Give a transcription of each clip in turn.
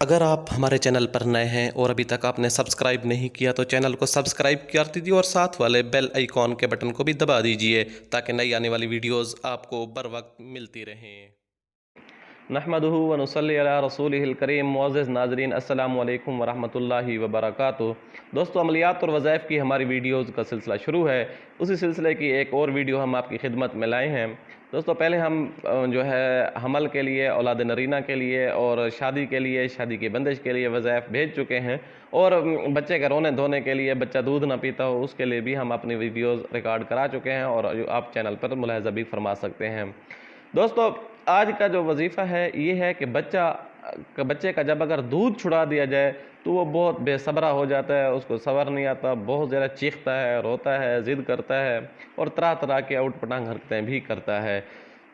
अगर आप हमारे चैनल पर नए हैं और अभी तक आपने सब्सक्राइब नहीं किया तो चैनल को सब्सक्राइब कर दीजिए और साथ वाले बेल आइकॉन के बटन को भी दबा दीजिए ताकि नई आने वाली वीडियोस आपको बर वक्त मिलती रहें। नहमदुहु व नुसल्ली अला रसूलिहिल करीम। मुअज़्ज़िज़ नाज़रीन, अस्सलामु अलैकुम व रहमतुल्लाहि व बरकातुहू। दोस्तों, अमलियात और वज़ाइफ की हमारी वीडियोज़ का सिलसिला शुरू है। उसी सिलसिले की एक और वीडियो हम आपकी खिदमत में लाए हैं। दोस्तों, पहले हम जो है हमल के लिए, औलाद नरीना के लिए और शादी के लिए, शादी की बंदिश के लिए वज़ाइफ भेज चुके हैं, और बच्चे के रोने धोने के लिए, बच्चा दूध ना पीता हो उसके लिए भी हम अपनी वीडियोज़ रिकॉर्ड करा चुके हैं और आप चैनल पर मुलाहिज़ा भी फरमा सकते हैं। दोस्तों, आज का जो वजीफ़ा है ये है कि बच्चे का जब अगर दूध छुड़ा दिया जाए तो वो बहुत बेसब्रा हो जाता है, उसको सब्र नहीं आता, बहुत ज़्यादा चीखता है, रोता है, ज़िद करता है और तरह तरह की आउट पटांग हरकतें भी करता है।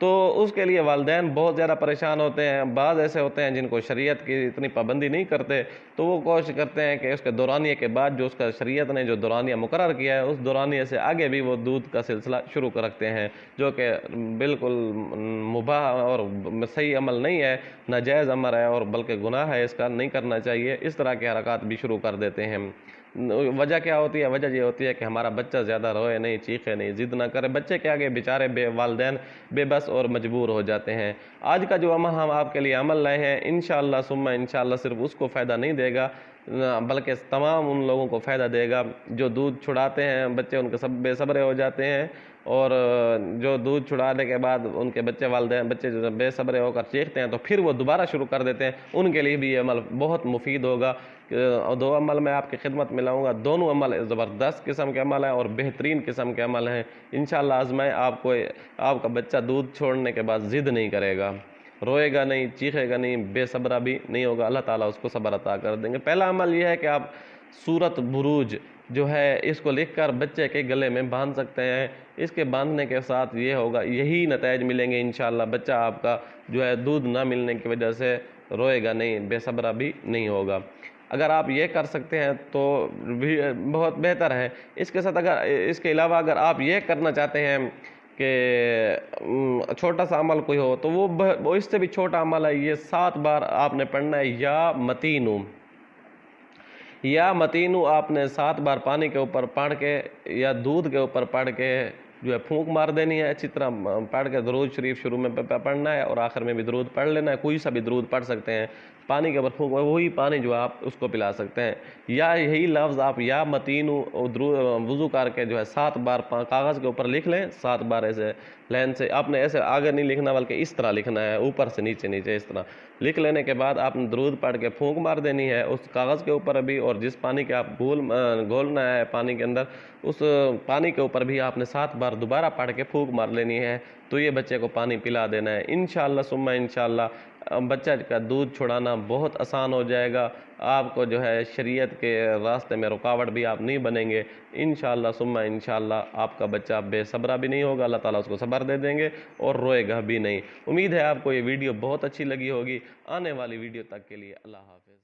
तो उसके लिए वालिदैन बहुत ज़्यादा परेशान होते हैं। बाज़ ऐसे होते हैं जिनको शरीयत की इतनी पाबंदी नहीं करते, तो वो कोशिश करते हैं कि उसके दौरानिए के बाद जो उसका शरीयत ने जो दौरानिया मुकर्रर किया है उस दौरानिए से आगे भी वो दूध का सिलसिला शुरू कर रखते हैं, जो कि बिल्कुल मुबाह और सही अमल नहीं है, नाजायज़ अमल है और बल्कि गुनाह है, इसका नहीं करना चाहिए। इस तरह के हरकत भी शुरू कर देते हैं। वजह क्या होती है? वजह ये होती है कि हमारा बच्चा ज़्यादा रोए नहीं, चीखे नहीं, ज़िद ना करे। बच्चे के आगे बेचारे वालिदैन बेबस और मजबूर हो जाते हैं। आज का जो अमल हम आपके लिए अमल लाए हैं, इंशाअल्लाह सुम्मा इंशाअल्लाह सिर्फ उसको फ़ायदा नहीं देगा बल्कि तमाम उन लोगों को फ़ायदा देगा जो दूध छुड़ाते हैं। बच्चे उनके सब बेसब्रे हो जाते हैं और जो दूध छुड़ाने के बाद उनके बच्चे जो बेसब्रे होकर चीखते हैं तो फिर वो दोबारा शुरू कर देते हैं। उनके लिए भी ये अमल बहुत मुफीद होगा। दो अमल मैं आपकी खिदमत में लाऊंगा, दोनों अमल ज़बरदस्त किस्म के अमल हैं और बेहतरीन किस्म के अमल हैं। इंशाअल्लाह आज़माएं, आपका बच्चा दूध छोड़ने के बाद ज़िद नहीं करेगा, रोएगा नहीं, चीखेगा नहीं, बेसब्रा भी नहीं होगा। अल्लाह ताला उसको सब्र अता कर देंगे। पहला अमल यह है कि आप सूरत बुरूज जो है इसको लिखकर बच्चे के गले में बांध सकते हैं। इसके बांधने के साथ ये होगा, यही नताइज मिलेंगे इंशाअल्लाह। बच्चा आपका जो है दूध ना मिलने की वजह से रोएगा नहीं, बेसब्रा भी नहीं होगा। अगर आप ये कर सकते हैं तो भी बहुत बेहतर है। इसके साथ इसके अलावा अगर आप ये करना चाहते हैं कि छोटा सा अमल कोई हो तो वो इससे भी छोटा अमल है। ये 7 बार आपने पढ़ना है, या मतीनू आपने 7 बार पानी के ऊपर पढ़ के या दूध के ऊपर पढ़ के जो है फूंक मार देनी है। अच्छी तरह पढ़ के दरूद शरीफ शुरू में पढ़ना है और आखिर में भी दरूद पढ़ लेना है। कोई सा भी दरूद पढ़ सकते हैं। पानी के ऊपर फूंक, वही पानी जो आप उसको पिला सकते हैं। या यही लफ्ज़ आप या मतीनू वज़ू करके जो है 7 बार कागज़ के ऊपर लिख लें। 7 बार ऐसे लाइन से, आपने ऐसे आगे नहीं लिखना बल्कि इस तरह लिखना है, ऊपर से नीचे नीचे इस तरह लिख लेने के बाद आपने दरूद पढ़ के फूंक मार देनी है उस कागज़ के ऊपर भी, और जिस पानी के आप घोलना है पानी के अंदर, उस पानी के ऊपर भी आपने 7 बार दोबारा पढ़ के फूंक मार लेनी है। तो ये बच्चे को पानी पिला देना है। इंशाअल्लाह सुम्मा इंशाअल्लाह बच्चा का दूध छुड़ाना बहुत आसान हो जाएगा। आपको जो है शरीयत के रास्ते में रुकावट भी आप नहीं बनेंगे। इंशाअल्लाह सुम्मा इंशाअल्लाह आपका बच्चा बेसब्रा भी नहीं होगा, अल्लाह ताला उसको सब्र दे देंगे और रोएगा भी नहीं। उम्मीद है आपको ये वीडियो बहुत अच्छी लगी होगी। आने वाली वीडियो तक के लिए अल्लाह हाफ़िज़।